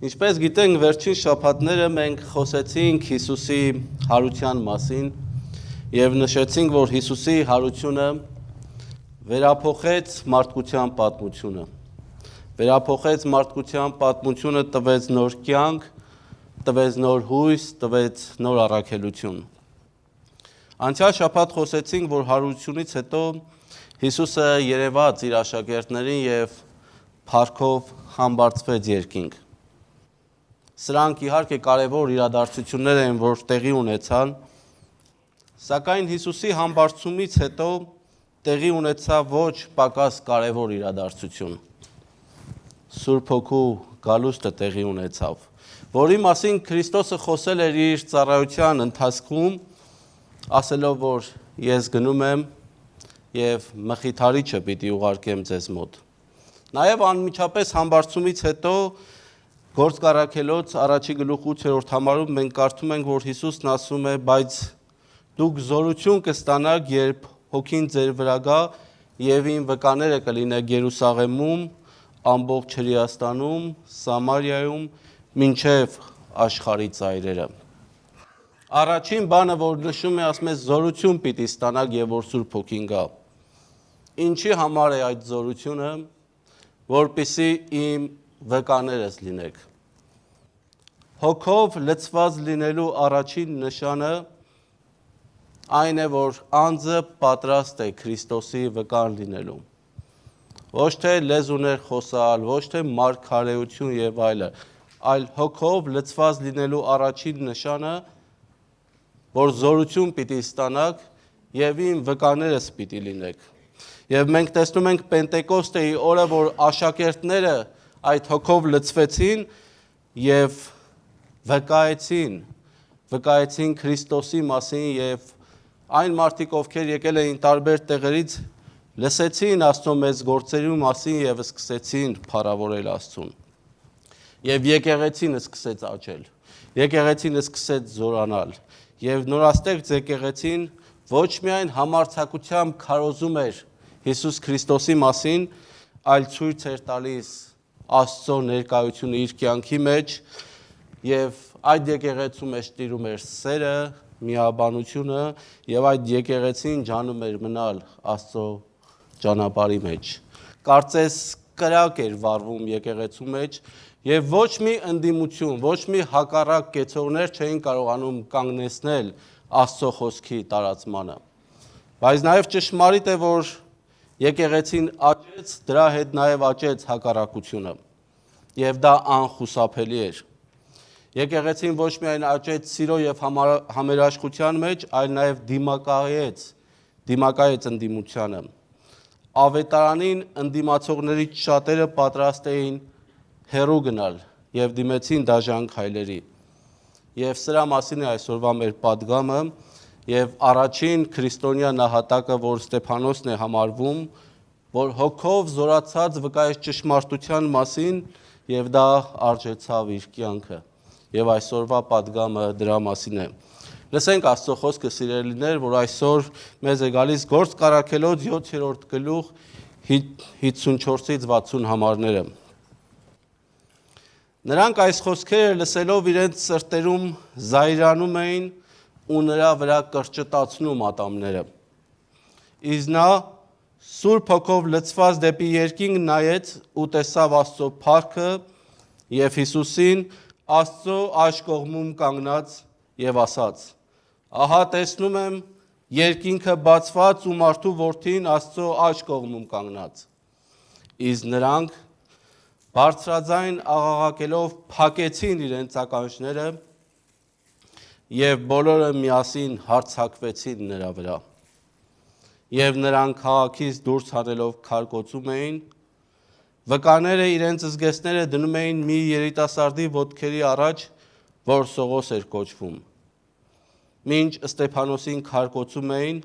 Ինչպես գիտենք, վերջին շաբաթները մենք խոսեցինք Հիսուսի հարության մասին եւ նշեցինք, որ Հիսուսի հարությունը վերափոխեց մարդկության պատմությունը։ Վերափոխեց մարդկության պատմությունը, տվեց նոր կյանք, տվեց նոր հույս, տվեց նոր առաքելություն։ Անցյալ շաբաթ խոսեցինք, որ հարությունից հետո Հիսուսը երևաց իր աշակերտներին եւ փառքով համբարձվեց երկինք։ Սրանք իհարկե կարևոր իրադարձություններ են, որ տեղի ունեցան, սակայն Հիսուսի համբարձումից հետո տեղի ունեցավ ոչ պակաս կարևոր իրադարձություն։ Սուրբ Հոգու գալուստը տեղի ունեցավ, որի մասին Քրիստոսը խոսել էր իր ծառայության ընթացքում, ասելով, որ ես գնում եմ եւ մխիթարիչը պիտի ուղարկեմ ձեզ մոտ։ Նաեւ անմիջապես համբարձումից հետո Գործք առաքելոց առաջի գլուխ 8-րդ համարում մենք կարդում ենք, որ Հիսուսն ասում է, բայց դուք զորություն կստանաք, երբ հոգին ձեր վրա գա եւ իմ վկաները կլինեք Երուսաղեմում, ամբողջ Հրեաստանում, Սամարիայում, մինչեւ աշխարհի ծայրերը։ Առաջին բանը, որ նշում է, ասում է զորություն պիտի ստանաք եւ որ Սուրբ Հոգին գա։ Ինչի համար է այդ զորությունը, որպեսզի իմ վկաներս լինեք։ Հոգով լցված լինելու առաջին նշանը այն է, որ անձը պատրաստ է Քրիստոսի վկան լինելու։ Ոչ թե լեզուներ խոսալ, ոչ թե մարգարեություն եւ այլը, այլ հոգով լցված լինելու առաջին նշանը, որ զորություն պիտի ստանաք եւ իմ վկաներս պիտի լինեք։ Եվ մենք տեսնում ենք Պենտեկոստեի օրը, որ աշակերտները այդ հոգով լցվեցին եւ վկայեցին Քրիստոսի մասին եւ այն մարդիկ, ովքեր եկել էին տարբեր տեղերից, լսեցին Աստծո մեծ գործերի մասին եւ սկսեցին փառավորել Աստծուն։ Եվ եկեղեցին սկսեց աճել։ Եկեղեցին սկսեց զորանալ եւ նորաստեղծ եկեղեցին ոչ միայն համարձակությամբ քարոզում էր Հիսուս Քրիստոսի մասին, այլ ցույց էր տալիս Աստծո ներկայությունը իր կյանքի մեջ եւ այդ եկեղեցու մեջ տիրում էր սերը, միաբանությունը եւ այդ եկեղեցին ջանում էր մնալ Աստծո ճանապարհի մեջ։ Կարծես կրակ էր վառվում եկեղեցու մեջ եւ ոչ մի ընդդիմություն, ոչ մի հակառակ կեցողներ չէին կարողանում կանգնեցնել Աստծո խոսքի տարածմանը։ Բայց նաեւ ճշմարիտ է, որ եկեղեցին աճեց, դրա հետ նաեւ աճեց հակառակությունը եւ դա անխուսափելի էր։ Եկեղեցին ոչ միայն աճեց սիրո եւ համերաշխության մեջ, այլ նաեւ դիմակայեց ընդդիմությանը։ Ավետարանին ընդդիմացողներից շատերը պատրաստ էին հեռու գնալ եւ դիմեցին դաժան քայլերի։ Եվ սրա մասին է այսօրվա մեր պատգամը եւ առաջին քրիստոնյա նահատակը, որ Ստեփանոսն է համարվում, որ հոգով զորացած վկայեց ճշմարտության մասին եւ դա արժեցավ իր կյանքը։ Եվ այսօրվա պատգամը դրա մասին է։ Լսենք Աստծո խոսքը, սիրելիներ, որ այսօր մեզ է գալիս Գործք առաքելոց 7-րդ գլուխ 54-ից 60 համարները։ Նրանք այս խոսքերը լսելով իրենց սրտերում զայրանում էին ու նրա վրա կրճտացնում ատամները։ Իսկ նա Սուրբ Հոգով լցված դեպի երկինք նայեց ու տեսավ Աստծո փառքը եւ Հիսուսին Աստծո աջ կողմում կանգնած եւ ասաց. Ահա տեսնում եմ երկինքը բացված ու մարդու որդին Աստծո աջ կողմում կանգնած։ Իսկ նրանք բարձրաձայն աղաղակելով փակեցին իրենց ականջները եւ բոլորը միասին հարձակվեցին նրա վրա։ Եվ նրանք քաղաքից դուրս հանելով քարկոծում էին, վկաները իրենց զգեստները դնում էին մի երիտասարդի ոտքերի առաջ, որ Սողոս էր կոչվում։ Մինչ Ստեփանոսին քարկոծում էին,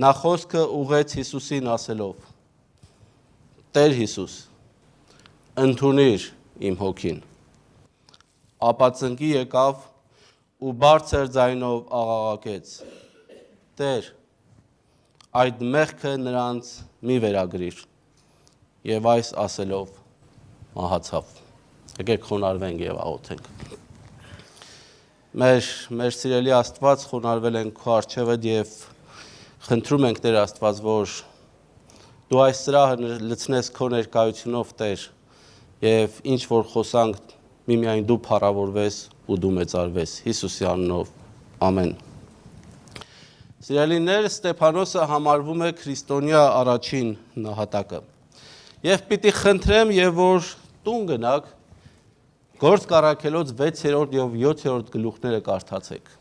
նա խոսքը ուղղեց Հիսուսին ասելով. Տեր Հիսուս, ընդունիր իմ հոգին։ Ապա ծնկի եկավ ու բարձր ձայնով աղաղակեց. Տեր, այդ մեղքը նրանց մի վերագրիր։ Եվ այս ասելով մահացավ։ Եկեք խոնարհվենք եւ աղոթենք։ Մեր սիրելի Աստված, խոնարհվել ենք քո առջևդ եւ խնդրում ենք Տեր Աստված, որ դու այս սրահը լցնես քո ներկայությունով, Տեր, եւ ինչ որ խոսանք միմիայն դու փառավորվես ու դու մեծարվես Հիսուսի անունով։ Ամեն։ Սիրելիներ, Ստեփանոսը համարվում է քրիստոնյա առաջին նահատակը։ Եվ պիտի խնդրեմ, եւ որ տուն գնաք, Գործք առաքելոց 6-րդ եւ 7-րդ գլուխները կարդացեք,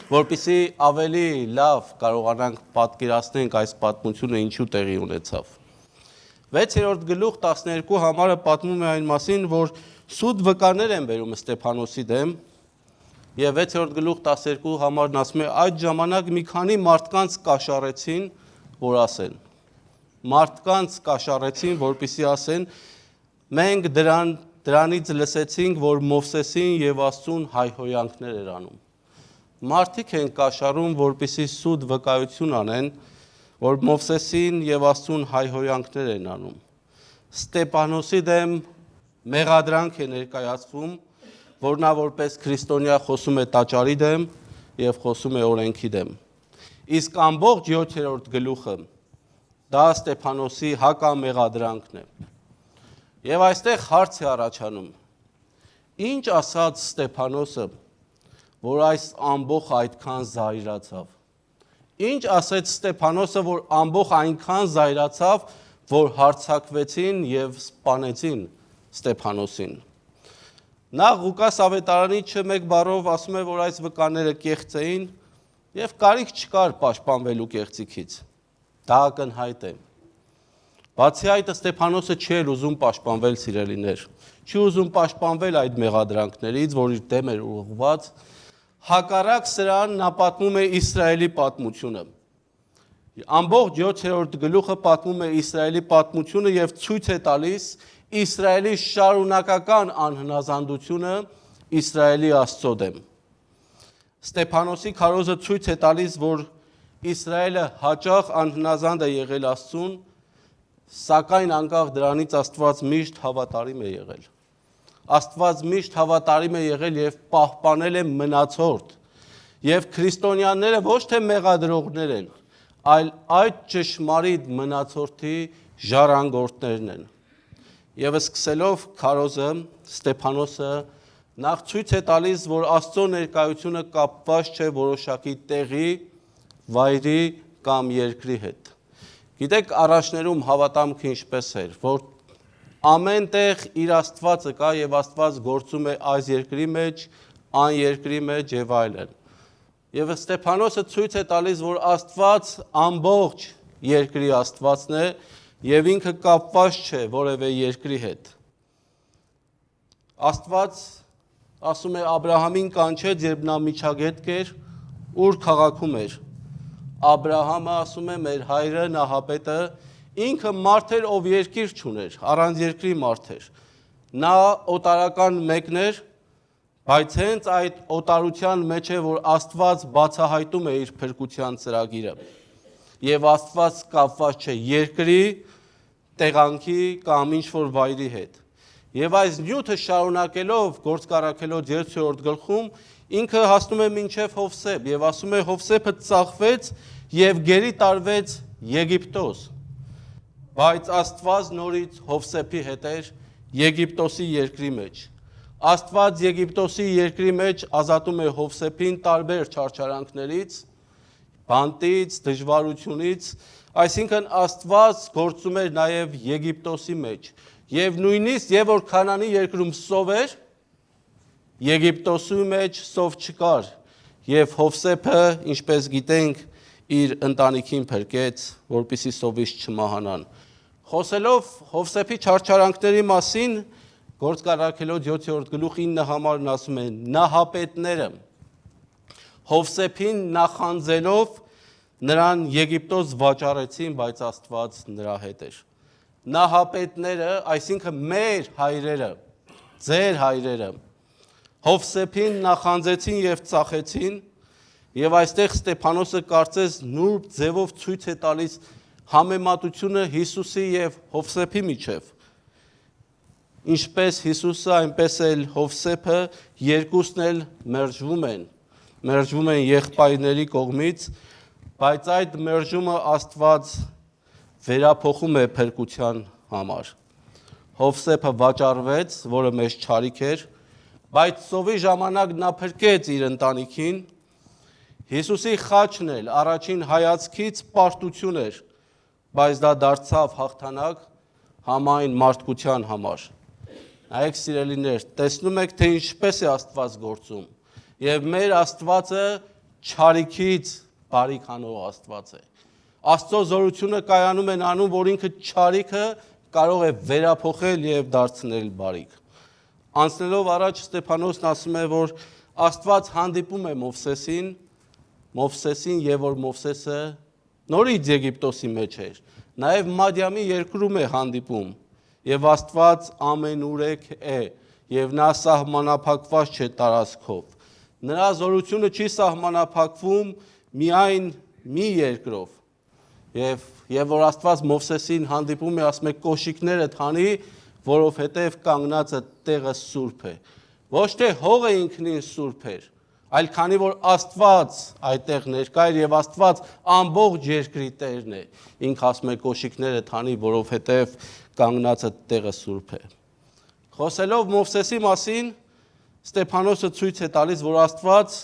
որպեսզի ավելի լավ կարողանանք պատկերացնենք այս պատմությունը ինչու տեղի ունեցավ։ 6-րդ գլուխ 12 համարը պատմում է այն մասին, որ սուտ վկաներ են բերում Ստեփանոսի դեմ, եւ 6-րդ գլուխ 12 համարն ասում է այդ ժամանակ մի քանի մարդկանց կաշառեցին, որ ասեն։ Մարդկանց կաշառեցին, որպեսզի ասեն, մենք դրանից լսեցինք, որ Մովսեսին եւ Աստծուն հայհոյանքներ էր անում։ Մարդիկ են կաշառում, որպեսզի սուտ վկայություն անեն, որ Մովսեսին եւ Աստծուն հայհոյանքներ են անում։ Ստեփանոսի դեմ մեղադրանք է ներկայացվում, որ նա որպես քրիստոնյա խոսում է տաճարի դեմ եւ խոսում է օրենքի դեմ։ Իսկ ամբողջ 7-րդ գլուխը դա Ստեփանոսի հակամեղադրանքն է։ Եվ այստեղ հարց է առաջանում. ինչ ասաց Ստեփանոսը, որ այս ամբողջ այդքան զայրացավ։ Ինչ ասեց Ստեփանոսը, որ ամբողջ այնքան զայրացավ, որ հարձակվեցին եւ սպանեցին Ստեփանոսին։ Նախ Ղուկաս ավետարանի չմեկ բառով ասում է, որ այս վկաները կեղծ էին եւ կարիք չկար պաշտպանվելու կեղծիքից։ Դա ակնհայտ է։ Բացի այդ, Ստեփանոսը չէր ուզում պաշտպանվել, սիրելիներ, չի ուզում պաշտպանվել այդ մեղադրանքներից, որ իր դեմ էր ուղղված, հակառակ սրան նա պատմում է Իսրայելի պատմությունը։ Ամբողջ 7-րդ գլուխը պատմում է Իսրայելի պատմությունը եւ ցույց է տալիս Իսրայելի շարունակական անհնազանդությունը Իսրայելի Աստծո դեմ։ Ստեփանոսի քարոզը ցույց է տալիս, որ Իսրայելը հաճախ անհնազանդ է եղել Աստծուն, սակայն անկախ դրանից Աստված միշտ հավատարիմ է եղել։ Աստված միշտ հավատարիմ է եղել եւ պահպանել է մնացորդ։ Եվ քրիստոնյաները ոչ թե մեղադրողներ են, այլ այդ ճշմարիտ մնացորդի ժառանգորդներն են։ Եվ սկսելով քարոզը, Ստեփանոսը նախ ցույց է տալիս, որ Աստծո ներկայությունը կապված չէ որոշակի տեղի, վայրի կամ երկրի հետ։ Գիտեք, առաջներում հավատամքը ինչպես էր, որ ամեն տեղ իր Աստվածը կա եւ Աստված գործում է այս երկրի մեջ, այն երկրի մեջ եւ այլն։ Եվ Ստեփանոսը ցույց է տալիս, որ Աստված ամբողջ երկրի Աստվածն է եւ ինքը կապված չէ որևէ երկրի հետ։ Աստված ասում է Աբրահամին կանչեց, երբ նա միջագետ կեր, ուր քաղաքում էր։ Աբրահամը ասում է մեր հայրը Նահապետը, ինքը մարդ էր, ով երկիր չուներ, առանց երկրի մարդ էր։ Նա օտարական մեկն էր, բայց հենց այդ օտարության մեջ է, որ Աստված բացահայտում է իր փրկության ծրագիրը։ Եվ Աստված կապված չէ երկրի, տեղանքի կամ ինչ-որ վայրի հետ։ Եվ այս նյութը շարունակելով Գործք առաքելոց 7-րդ գլխում ինքը հասնում է մինչև Հովսեփ եւ ասում է Հովսեփը ծախվեց եւ գերի տարվեց Եգիպտոս։ Բայց Աստված նորից Հովսեփի հետ էր Եգիպտոսի երկրի մեջ։ Աստված Եգիպտոսի երկրի մեջ ազատում է Հովսեփին տարբեր չարչարանքներից, բանտից, դժվարությունից, այսինքն Աստված գործում էր նաեւ Եգիպտոսի մեջ։ Եվ նույնիսկ եւ որ Քանանի երկրում սով էր, Եգիպտոսի մեջ սով չկար, եւ Հովսեփը, ինչպես գիտենք, իր ընտանիքին փրկեց, որպեսզի սովից չմահանան։ Խոսելով Հովսեփի չարչարանքների մասին, Գործք առաքելոց 7-րդ գլուխ 9 համարն ասում է. նահապետները Հովսեփին նախանձելով նրան Եգիպտոս վաճառեցին, բայց Աստված նրա հետ էր։ Նահապետները, այսինքն մեր հայրերը, ձեր հայրերը, Հովսեփին նախանձեցին եւ ծախեցին, եւ այստեղ Ստեփանոսը կարծես նուրբ ձևով ցույց է տալիս համեմատությունը Հիսուսի եւ Հովսեփի միջև։ Ինչպես Հիսուսը, այնպես էլ Հովսեփը երկուսն էլ մերժվում են եղբայրների կողմից, բայց այդ մերժումը Աստված վերափոխում է փրկության համար։ Հովսեփը վաճառվեց, որը մեծ չարիք էր, բայց ծովի ժամանակ նա փրկեց իր ընտանիքին։ Հիսուսի խաչն էլ առաջին հայացքից պարտություն էր, բայց դա դարձավ հաղթանակ համայն մարդկության համար։ Նայեք սիրելիներ, տեսնում եք, թե ինչպես է Աստված գործում, եւ մեր Աստվածը չարիքից բարիք անող Աստված է։ Աստծո զորությունը կայանում է անում, որ ինքը չարիքը կարող է վերափոխել եւ դարձնել բարիք։ Անցնելով առաջ Ստեփանոսն ասում է, որ Աստված հանդիպում է Մովսեսին եւ որ Մովսեսը նորից Եգիպտոսի մեջ էր, նաեւ Մադիամի երկրում է հանդիպում եւ Աստված ամենուրեք է եւ նա սահմանափակված չէ տարածքով։ Նրա զորությունը չի սահմանափակվում միայն մի երկրով։ Եվ որ Աստված Մովսեսին հանդիպում է, ասում է կոշիկները թանի, որովհետև կանգնածը տեղը սուրբ է։ Ոչ թե հողը ինքնին սուրբ էր, այլ քանի որ Աստված այդտեղ ներկա էր եւ Աստված ամբողջ երկրի Տերն է, ինքը ասում է կոշիկները թանի, որովհետև կանգնածը տեղը սուրբ է։ Խոսելով Մովսեսի մասին, Ստեփանոսը ցույց է տալիս, որ Աստված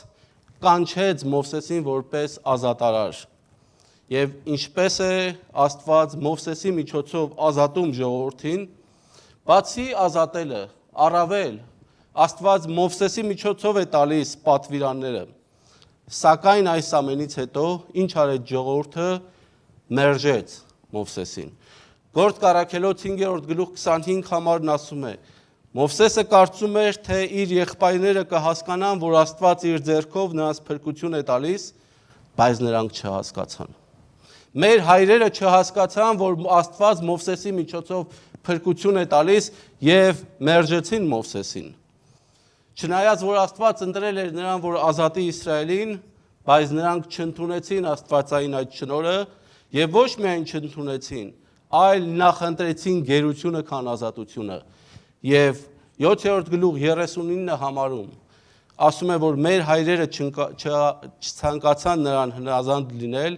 կանչեց Մովսեսին որպես ազատարար։ Եվ ինչպես է Աստված Մովսեսի միջոցով ազատում ժողովրդին, բացի ազատելը, առավել Աստված Մովսեսի միջոցով է տալիս պատվիրանները, սակայն այս ամենից հետո ինչ արեց ժողովուրդը, մերժեց Մովսեսին։ Գործք Առաքելոց 5-րդ գլուխ 25 համարն ասում է. Մովսեսը կարծում էր, թե իր եղբայրները կհասկանան, որ Աստված իր ձեռքով նրանց փրկություն է տալիս, բայց նրանք չհասկացան։ Մեր հայրերը չհասկացան, որ Աստված Մովսեսի միջոցով փրկություն է տալիս եւ մերժեցին Մովսեսին։ Չնայած որ Աստված ընտրել էր նրան, որ ազատի Իսրայելին, բայց նրանք չընդունեցին Աստվածային այդ շնորհը եւ ոչ միայն չընդունեցին, այլ նախընտրեցին գերությունը, քան ազատությունը։ Եվ 7-րդ գլուխ 39 համարում ասում է, որ մեր հայրերը չցանկացան նրան հնազանդ լինել,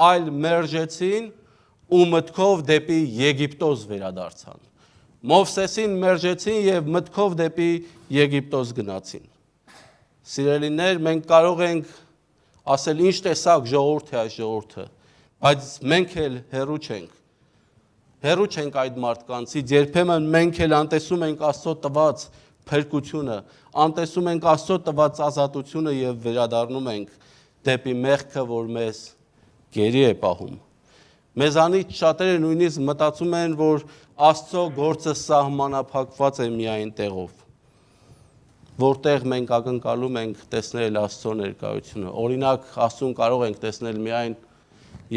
այլ մերժեցին ու մտքով դեպի Եգիպտոս վերադարձան։ Մովսեսին մերժեցին եւ մտքով դեպի Եգիպտոս գնացին։ Սիրելիներ, մենք կարող ենք ասել ինչ տեսակ ժողովուրդ է այս ժողովուրդը, բայց մենք էլ հեռու չենք այդ մարդկանցից, երբեմն մենք էլ անտեսում ենք Աստծո տված փրկությունը, անտեսում ենք Աստծո տված ազատությունը եւ վերադառնում ենք դեպի մեղքը, որ մեզ գերի է պահում։ Մեզանից շատերը նույնիսկ մտածում են, որ Աստծո գործը սահմանափակված է միայն տեղով, որտեղ մենք ակնկալում ենք տեսնել Աստծո ներկայությունը։ Օրինակ, Աստծուն կարող ենք տեսնել միայն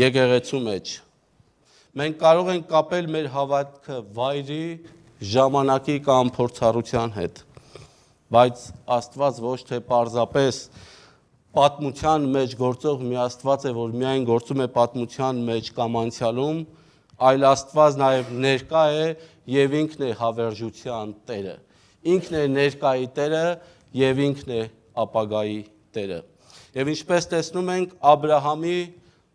եկեղեցու մեջ։ Մենք կարող ենք կապել մեր հավատքը վայրի, ժամանակի կամ փորձառության հետ, բայց Աստված ոչ թե պարզապես պատմության մեջ գործող մի Աստված է, որ միայն գործում է պատմության մեջ կամ անցյալում, այլ Աստված նաև ներկա է եւ ինքն է հավերժության Տերը։ Ինքն է ներկայի Տերը եւ ինքն է ապագայի Տերը։ Եվ ինչպես տեսնում ենք Աբրահամի,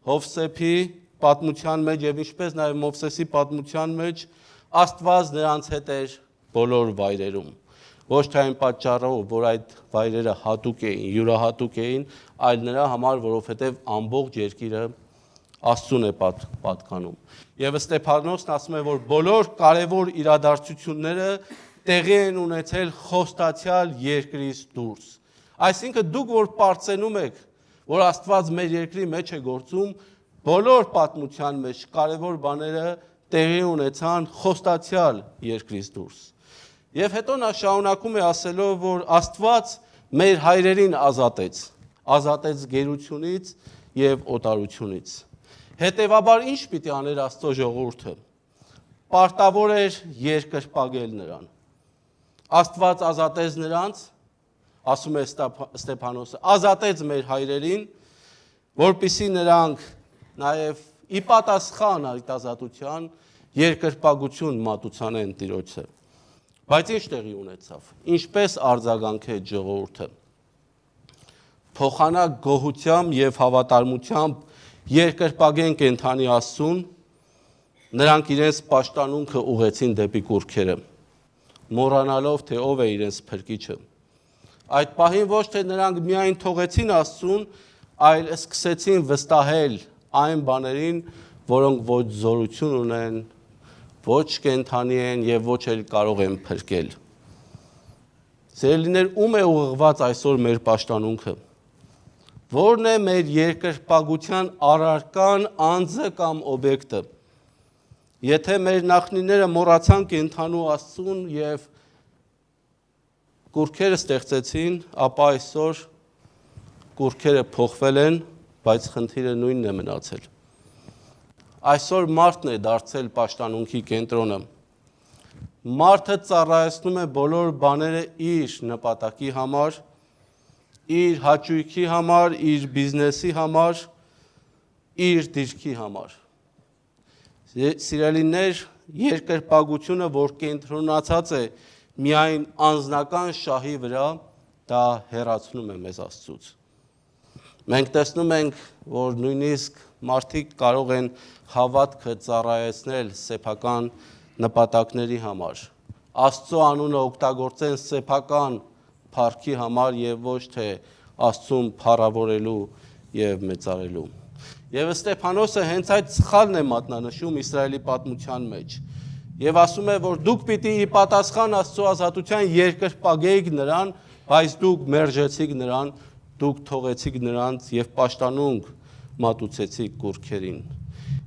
Հովսեփի պատմության մեջ եւ ինչպես նաև Մովսեսի պատմության մեջ Աստված նրանց հետ էր բոլոր վայրերում։ Ոչ թե այն պատճառով, որ այդ վայրերը հատուկ էին, յուրահատուկ էին, այլ նրա համար, որովհետև ամբողջ երկիրը Աստծուն է պատկանում։ Եվ Ստեփանոսն ասում է, որ բոլոր կարևոր իրադարձությունները տեղի են ունեցել խոստացյալ երկրից դուրս։ Այսինքն դուք որ պարծենում եք, որ Աստված մեր երկրի մեջ է գործում, բոլոր պատմության մեջ կարևոր բաները տեղի ունեցան խոստացյալ երկրից դուրս։ Եվ հետո նա շարունակում է ասելով, որ Աստված մեր հայրերին ազատեց գերությունից եւ օտարությունից։ Հետևաբար ինչ պիտի աներ Աստծո ժողովուրդը։ Պարտավոր էր երկրպագել նրան։ Աստված ազատեց նրանց, ասում է Ստեփանոսը, ազատեց մեր հայրերին, որպեսզի նրանք նաեւ ի պատասխան այդ ազատության երկրպագություն մատուցանեն Տիրոջը։ Բայց ինչ տեղի ունեցավ, ինչպես արձագանքեց ժողովուրդը, փոխանակ գոհությամբ և հավատարմությամբ երկրպագեն կենդանի Աստծուն, նրանք իրենց պաշտանունքը ուղղեցին դեպի կուռքերը, մոռանալով, թե ով է իրենց փրկիչը։ Այդ պահին ոչ թե նրանք միայն թողեցին Աստծուն, այլ սկսեցին վստահել այն բաներին, որոնք ոչ զորություն ունեն, ոչ կենդանի են և ոչ էլ կարող են փրկել։ Սիրելիներ, ում է ուղղված այսօր մեր պաշտանունքը։ Որն է մեր երկրպագության առարկան, անձը կամ օբյեկտը։ Եթե մեր նախնիները մոռացան կենդանու Աստծուն և կուռքերը ստեղծեցին, ապա այսօր կուռքերը փոխվել են, բայց խնդիրը նույնն է մնացել։ Այսօր մարդն է դարձել պաշտանունքի կենտրոնը։ Մարդը ծառայեցնում է բոլոր բաները իր նպատակի համար, իր հաճույքի համար, իր բիզնեսի համար, իր դիրքի համար։ Սիրելիներ, երկրպագությունը, որ կենտրոնացած է միայն անձնական շահի վրա, դա հեռացնում է մեզ Աստծուց։ Մենք տեսնում ենք, որ նույնիսկ մարդիկ կարող են հավատքը ծառայեցնել սեփական նպատակների համար, Աստծո անունը օգտագործեն սեփական փառքի համար և ոչ թե Աստծուն փառավորելու և մեծարելու։ Եվ Ստեփանոսը հենց այդ սխալն է մատնանշում Իսրայելի պատմության մեջ և ասում է, որ դուք պիտի ի պատասխան Աստծո ազատության երկրպագեիք նրան, բայց դուք մերժեցիք նրան, դուք թողեցիք նրանց և պաշտանունք մատուցեցիք կուռքերին։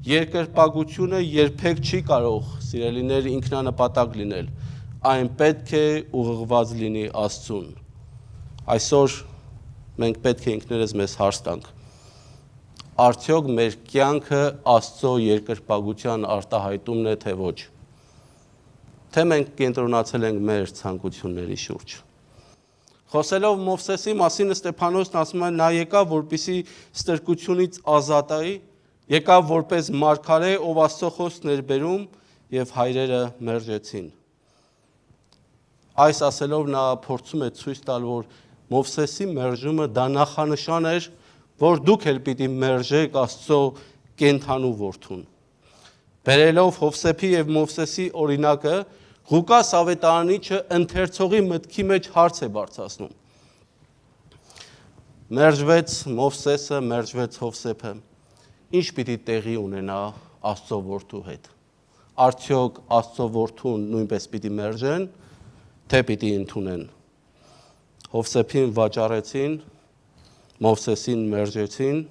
Երկրպագությունը երբեք չի կարող, սիրելիներ, ինքնանպատակ լինել, այն պետք է ուղղված լինի Աստծուն։ Այսօր մենք պետք է ինքներս մեզ հարց տանք. արդյոք մեր կյանքը Աստծո երկրպագության արտահայտումն է, թե ոչ։ Թե մենք կենտրոնացել ենք մեր ցանկությունների շուրջ։ Խոսելով Մովսեսի մասին Ստեփանոսն ասում է, նա եկավ, որպեսզի ստրկությունից ազատայի, եկավ որպես մարգարե, ով Աստծո խոսքն էր բերում և հայրերը մերժեցին։ Այս ասելով նա փորձում է ցույց տալ, որ Մովսեսի մերժումը դա նախանշան էր, որ դուք էլ պիտի մերժեք Աստծո կենդանու որդուն։ Բերելով Հովսեփի և Մովսեսի օրինակը, Ղուկաս ավետարանիչը ընթերցողի մտքի մեջ հարց է բարձրացնում։ Մերժվեց Մովսեսը, մերժվեց Հովսեփը, ինչ պիտի տեղի ունենա Աստծո որդու հետ։ Արդյոք Աստծո որդուն նույնպես պիտի մերժեն, թե պիտի ընդունեն։ Հովսեփին վաճառեցին, Մովսեսին մերժեցին,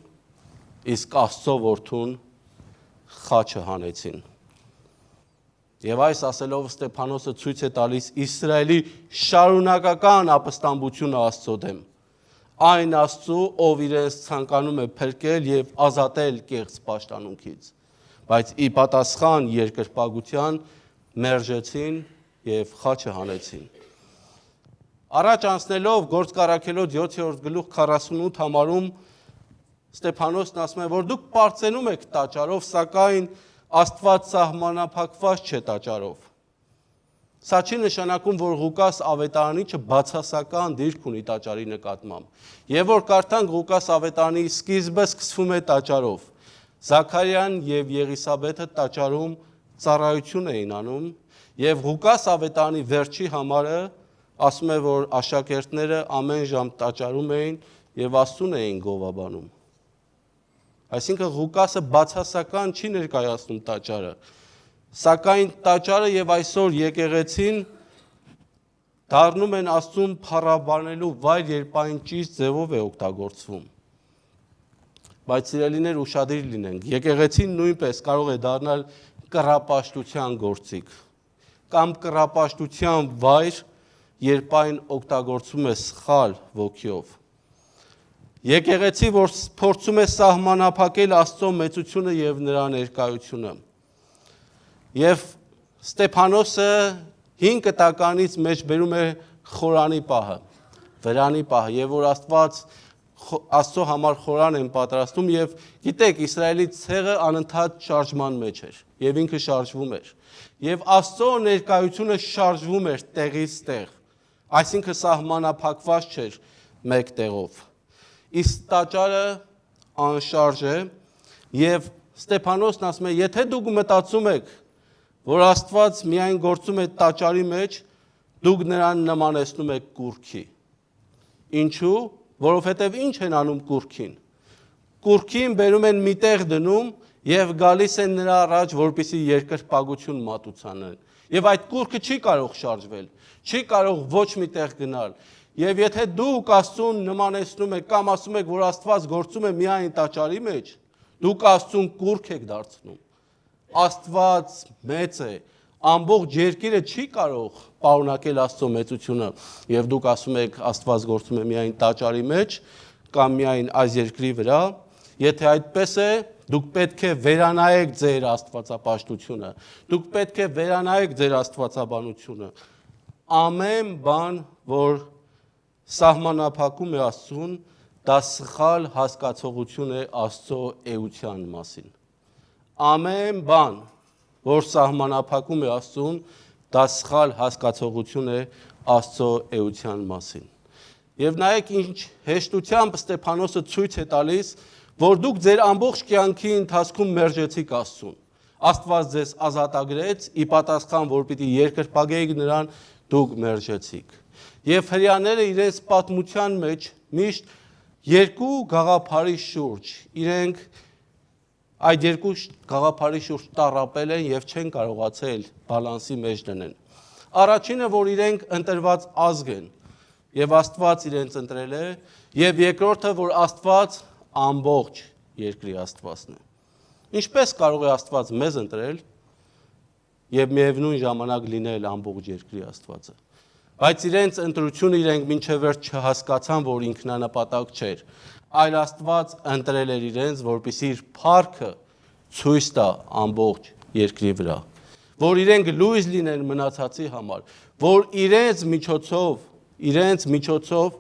իսկ Աստծո որդուն խաչը հանեցին։ Եվ այս ասելով Ստեփանոսը ցույց է տալիս Իսրայելի շարունակական ապստամբությունը Աստծո դեմ։ Այն Աստծու, ով իրենց ցանկանում է փրկել և ազատել կեղծ պաշտանունքից, բայց ի պատասխան երկրպագության մերժեցին և խաչը հանեցին։ Առաջ անցնելով Գործք առաքելոց 7-րդ գլուխ 48 համարում Ստեփանոսն ասում է, որ դուք պարծենում եք տաճարով, սակայն Աստված սահմանափակված չէ տաճարով։ Սա չի նշանակում, որ Ղուկաս ավետարանիչը բացասական դիրք ունի տաճարի նկատմամբ։ Եվ որ կարդանք Ղուկաս ավետարանի սկիզբը սկսվում է տաճարով։ Զաքարիան և Եղիսաբեթը տաճարում ծառայություն էին անում, և Ղուկաս ավետարանի վերջի համարը ասում է, որ աշակերտները ամեն ժամ տաճարում էին և Աստծուն էին գովաբանում։ Այսինքն Ղուկասը բացասական չի ներկայացնում տաճարը, սակայն տաճարը և այսօր եկեղեցին դառնում են Աստծուն փառաբանելու վայր, երբ այն ճիշտ ձևով է օգտագործվում։ Բայց սիրելիներ, ուշադիր լինենք, եկեղեցին նույնպես կարող է դառնալ կռապաշտության գործիք կամ կռապաշտության վայր, երբ այն օգտագործվում է սխալ ոգիով։ Եկեղեցի, որ փորձում է սահմանափակել Աստծո մեծությունը և նրա ներկայությունը։ Եվ Ստեփանոսը 5 կտականից մեջ բերում է խորանի պահը, վրանի պահը, և որ Աստված Աստծո համար խորան են պատրաստում եւ գիտեք Իսրայելի ցեղը անընդհատ շարժման մեջ էր եւ ինքը շարժվում էր եւ Աստծո ներկայությունը շարժվում էր տեղից տեղ այսինքն սահմանափակված չէր մեկ տեղով իսկ տաճարը անշարժ է եւ Ստեփանոսն ասում է եթե դուք մտածում եք որ Աստված միայն գործում է տաճարի մեջ դուք նրան նմանեցնում եք կուռքի ինչու որովհետև ինչ են անում կուռքին։ Կուռքին բերում են մի տեղ դնում եւ գալիս են նրա առաջ, որպեսզի երկրպագություն մատուցանեն։ Եվ այդ կուռքը չի կարող շարժվել, չի կարող ոչ մի տեղ գնալ։ Եվ եթե դուք Աստծուն նմանեցնում եք կամ ասում եք, որ Աստված գործում է միայն տաճարի մեջ, դուք Աստծուն կուռք եք դարձնում։ Աստված մեծ է, ամբողջ երկիրը չի կարող պարունակել Աստծո մեծությունը եւ դուք ասում եք Աստված գործում է միայն տաճարի մեջ կամ միայն այս երկրի վրա եթե այդպես է դուք պետք է վերանայեք ձեր աստվածապաշտությունը դուք պետք է վերանայեք ձեր աստվածաբանությունը ամեն բան որ սահմանափակում է Աստծուն դա սխալ հասկացողություն է Աստծո էության մասին ամեն բան որ սահմանափակում է Աստծուն, դա սխալ հասկացողություն է Աստծո էության մասին։ Եվ նայեք ինչ հեշտությամբ Ստեփանոսը ցույց է տալիս, որ դուք ձեր ամբողջ կյանքի ընթացքում մերժեցիք Աստծուն։ Աստված ձեզ ազատագրեց, ի պատասխան, որ պիտի երկրպագեիք նրան, դուք մերժեցիք։ Եվ հրեաները իրենց պատմության մեջ միշտ երկու գաղափարի շուրջ իրենք այդ երկու գաղափարի շուրջ տառապել են եւ չեն կարողացել բալանսի մեջ դնել։ Առաջինը, որ իրենք ընտրված ազգ են եւ Աստված իրենց ընտրել է, եւ երկրորդը, որ Աստված ամբողջ երկրի Աստվածն է։ Ինչպես կարող է Աստված մեզ ընտրել եւ միևնույն ժամանակ լինել ամբողջ երկրի Աստվածը։ Բայց իրենց ընտրությունը իրենք մինչև վերջ չհասկացան, որ ինքնանպատակ չէր, այլ Աստված ընտրել էր իրենց, որպեսզի իր փառքը ցույց տա ամբողջ երկրի վրա, որ իրենք լույս լինեն մնացածի համար, որ իրենց միջոցով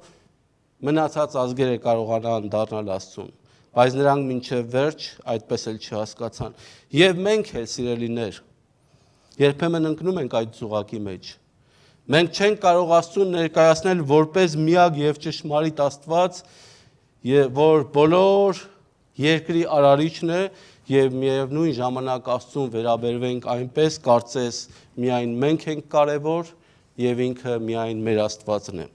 մնացած ազգերը կարողանան դառնալ Աստծուն, բայց նրանք մինչև վերջ այդպես էլ չհասկացան։ Եվ մենք էլ սիրելիներ, երբեմն ընկնում ենք այդ ծուղակի մեջ։ Մենք չենք կարող Աստծուն ներկայացնել որպես միակ եւ ճշմարիտ Աստված, որ բոլոր երկրի արարիչն է եւ միևնույն ժամանակ Աստծուն վերաբերվենք այնպես, կարծես միայն մենք ենք կարևոր եւ ինքը միայն մեր Աստվածն է։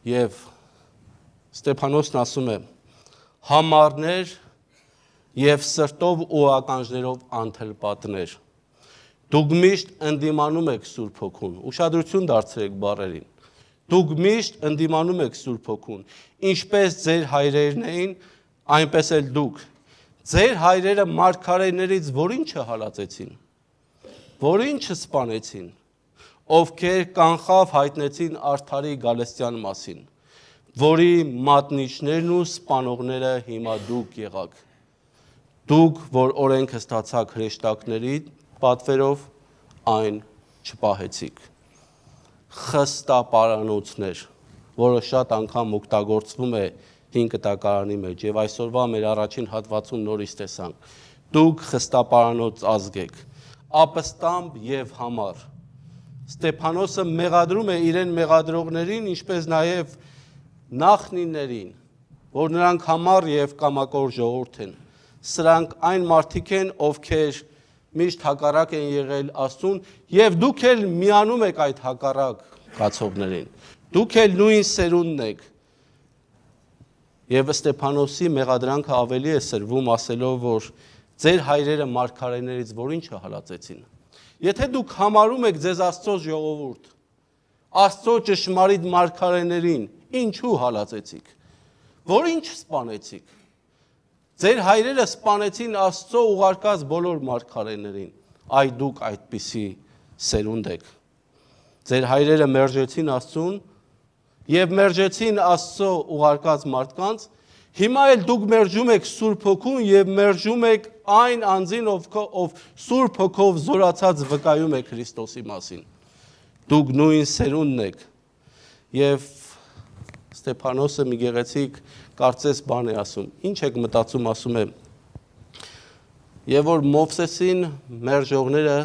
Եվ Ստեփանոսն ասում է. համարներ եւ սրտով ու ականջներով անթլպատներ։ Դուք միշտ ընդդիմանում եք Սուրբ Հոգուն, ուշադրություն դարձրեք բառերին։ Դուք միշտ ընդդիմանում եք Սուրբ Հոգուն, ինչպես ձեր հայրերն էին, այնպես էլ դուք։ Ձեր հայրերը մարգարեներից որին չհալածեցին, որին չսպանեցին, ովքեր կանխավ հայտնեցին արդարի Գալստյան մասին, որի մատնիչներն ու սպանողները հիմա դուք եղաք։ Դուք, որ օրենքը ստացաք հրեշտակների պատվերով, այն չպահեցիք։ Խստապարանոցներ, որը շատ անգամ օգտագործվում է հին կտակարանի մեջ եւ այսօրվա մեր առաջին հատվածում նորից տեսանք։ Դուք խստապարանոց ազգ եք, ապստամբ եւ համառ։ Ստեփանոսը մեղադրում է իրեն մեղադրողներին, ինչպես նաեւ նախնիներին, որ նրանք համառ եւ կամակոր ժողովուրդ են։ Սրանք այն մարդիկ են, ովքեր միշտ հակառակ են եղել Աստծուն եւ դուք էլ միանում եք այդ հակառակ կացողներին։ Դուք էլ նույն սերունդն եք։ Եվ Ստեփանոսի մեղադրանքը ավելի է սրվում ասելով, որ ձեր հայրերը մարգարեներից որին չհալածեցին։ Եթե դուք համարում եք ձեզ Աստծո ժողովուրդ, Աստծո ճշմարիտ մարգարեներին, ինչու հալածեցիք։ Որին չսպանեցիք։ Ձեր հայրերը սպանեցին Աստծո ուղարկած բոլոր մարգարեներին, այ դուք այդպիսի սերունդ եք։ Ձեր հայրերը մերժեցին Աստծուն եւ մերժեցին Աստծո ուղարկած մարդկանց, հիմա էլ դուք մերժում եք Սուրբ Հոգուն եւ մերժում եք այն անձին, ով Սուրբ Հոգով զորացած վկայում է Քրիստոսի մասին։ Դուք նույն սերունդն եք։ Եվ Ստեփանոսը մի գեղեցիկ կարծես բան է ասում։ Ինչ եք մտածում, ասում է. Եվ որ Մովսեսին մերժողները,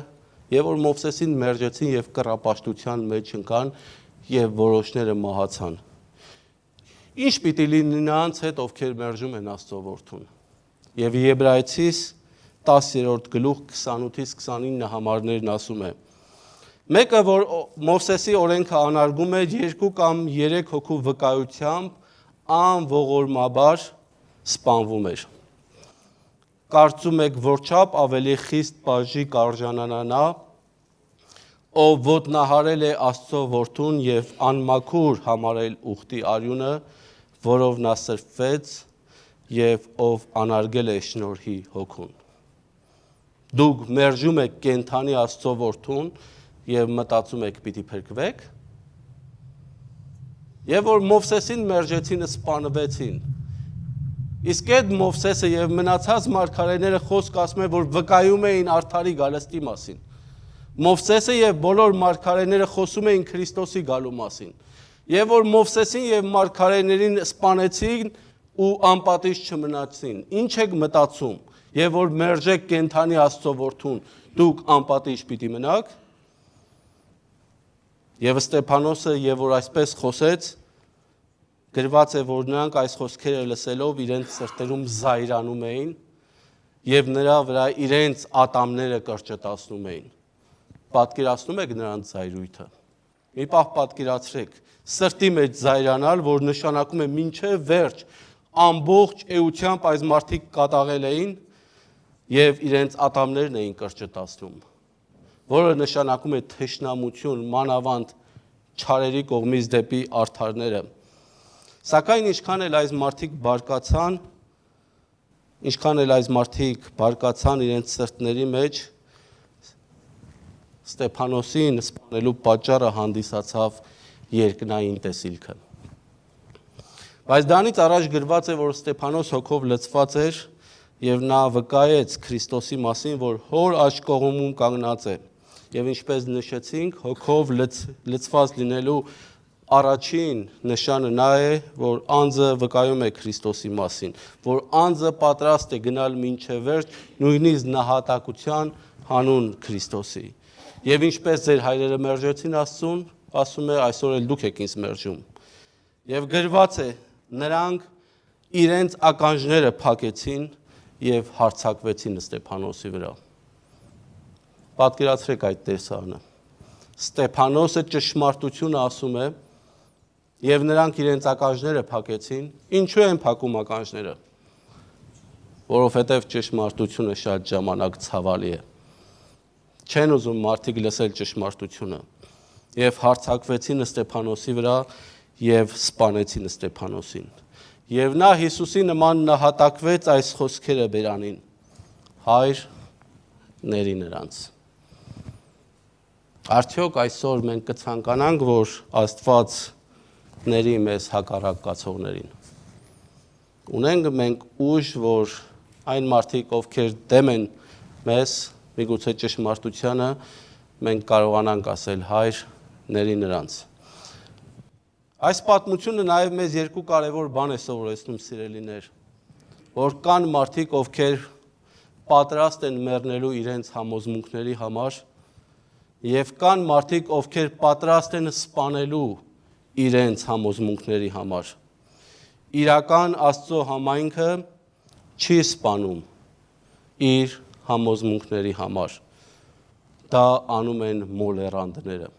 եւ որ Մովսեսին մերժեցին եւ կռապաշտության մեջ ընկան եւ որոշները մահացան։ Ինչ պիտի լինի նրանց հետ, ովքեր մերժում են Աստծո որդուն։ Եվ Եբրայեցիս 10-րդ գլուխ 28-ից 29 համարներն ասում է. Մեկը, որ Մովսեսի օրենքը անարգում է 2 կամ 3 հոգու վկայությամբ անողորմաբար սպանվում էր։ Կարծում եք, որչափ ավելի խիստ բաժի կարժանանա նա, ով ոտնահարել է Աստծո որդուն եւ անմաքուր համարել ուխտի արյունը, որով նա սրբվեց եւ ով անարգել է շնորհի հոգուն։ Դուք մերժում եք կենթանի Աստծո որդուն եւ մտածում եք պիտի փրկվեք։ Եվ որ Մովսեսին մերժեցին, սպանվեցին։ Իսկ այդ Մովսեսը եւ մնացած մարգարեները խոսք ասում են, որ վկայում էին արդարի գալստի մասին։ Մովսեսը եւ բոլոր մարգարեները խոսում էին Քրիստոսի գալու մասին։ Եվ որ Մովսեսին եւ մարգարեներին սպանեցին ու անպատիժ չմնացին։ Ինչ եք մտածում, եւ որ մերժեք կենթանի Աստծո որդուն, դուք անպատիժ պիտի մնաք։ Եվ Ստեփանոսը եւ որ այսպես խոսեց, գրված է, որ նրանք այս խոսքերը լսելով իրենց սրտերում զայրանում էին եւ նրա վրա իրենց ատամները կրճտացնում էին։ Պատկերացնում եք նրանց զայրույթը։ Մի պահ պատկերացրեք, սրտի մեջ զայրանալ, որ նշանակում է մինչև վերջ ամբողջ էությամբ այս մարդիկ կատաղել էին եւ իրենց ատամներն էին կրճտացնում, որը նշանակում է թշնամություն, մանավանդ չարերի կողմից դեպի արդարները։ Սակայն ինչքան էլ այս մարդիկ բարկացան իրենց սրտների մեջ, Ստեփանոսին սպանելու պատճառը հանդիսացավ երկնային տեսիլքը։ Բայց դրանից առաջ գրված է, որ Ստեփանոս հոգով լցված էր եւ նա վկայեց Քրիստոսի մասին, որ հոր աջ կողմում կանգնած է։ Եվ ինչպես նշեցինք, հոգով լցված լինելու առաջին նշանը նա է, որ անձը վկայում է Քրիստոսի մասին, որ անձը պատրաստ է գնալ մինչև վերջ, նույնիսկ նահատակության հանուն Քրիստոսի։ Եվ ինչպես ձեր հայրերը մերժեցին Աստծուն, ասում է, այսօր էլ դուք եք ինձ մերժում։ Եվ գրված է, նրանք իրենց ականջները փակեցին եւ հարձակվեցին Ստեփանոսի վրա։ Պատկերացրեք այդ տեսարանը։ Ստեփանոսը ճշմարտությունը ասում է, եւ նրանք իրենց ականջները փակեցին։ Ինչու են փակում ականջները։ Որովհետեւ ճշմարտությունը շատ ժամանակ ցավալի է։ Չեն ուզում մարդիկ լսել ճշմարտությունը։ Եվ հարձակվեցին Ստեփանոսի վրա եւ սպանեցին Ստեփանոսին։ Եվ նա Հիսուսի նման նահատակվեց այս խոսքերը բերանին. Հայր, ների նրանց։ Արդյոք այսօր մենք կցանկանանք, որ Աստված ների մեզ հակառակ կացողներին։ Ունենք մենք ուժ, որ այն մարդիկ, ովքեր դեմ են մեզ, միգուցե ճշմարտությանը, մենք կարողանանք ասել հայր, ների նրանց։ Այս պատմությունը նաև մեզ երկու կարևոր բան է սովորեցնում, սիրելիներ, որ կան մարդիկ, ովքեր պատրաստ են մեռնելու իրենց համոզմունքների համար, եւ կան մարդիկ, ովքեր պատրաստ են սպանելու իրենց համոզմունքների համար։ Իրական Աստծո համայնքը չի սպանում իր համոզմունքների համար։ Դա անում են մոլեռանդները։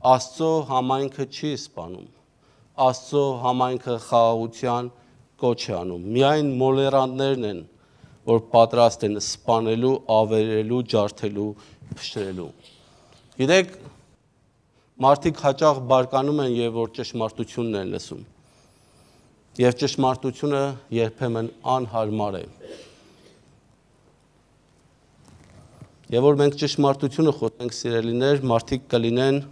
Աստծո համայնքը չի սպանում։ Աստծո համայնքը խաղաղության կոչ է անում։ Միայն մոլեռանդներն են, որ պատրաստ են սպանելու, ավերելու, ջարդելու, փշրելու։ Գիտեք, մարդիկ հաճախ բարկանում են եւ որ ճշմարտությունն են լսում։ Եվ ճշմարտությունը երբեմն անհարմար է։ Եվ որ մենք ճշմարտությունը խոսենք, սիրելիներ, մարդիկ կլինեն,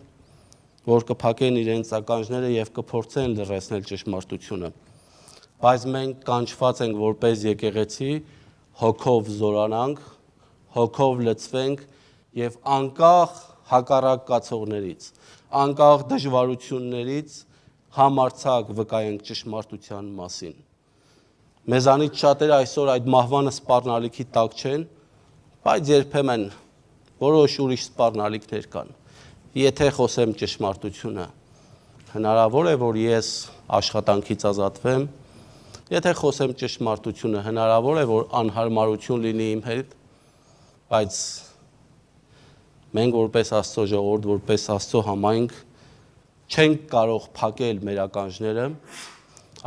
որ կփակեն իրենց ականջները եւ կփորձեն լրացնել ճշմարտությունը։ Բայց մենք կանչված ենք որպես եկեղեցի հոգով զորանանք, հոգով լցվենք եւ անկախ հակառակ կացողներից, անկախ դժվարություններից համարձակ վկայենք ճշմարտության մասին։ Մեզանից շատերը այսօր այդ մահվանը սպառնալիքի տակ չեն, բայց երբեմն որոշ ուրիշ սպառնալիքներ կան։ Եթե խոսեմ ճշմարտությունը, հնարավոր է, որ ես աշխատանքից ազատվեմ, եթե խոսեմ ճշմարտությունը, հնարավոր է, որ անհարմարություն լինի իմ հետ, բայց մենք որպես Աստծո ժողովուրդ, որպես Աստծո համայնք չենք կարող փակել մեր ականջները,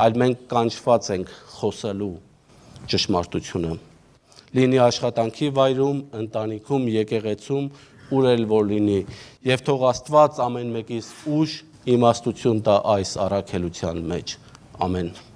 այլ մենք կանչված ենք խոսելու ճշմարտությունը։ Լինի աշխատանքի վայրում, ընտանիքում, եկեղեցում, ուր էլ որ լինի, եւ թող Աստված ամեն մեկիս ուժ, իմաստություն տա այս առաքելության մեջ։ Ամեն։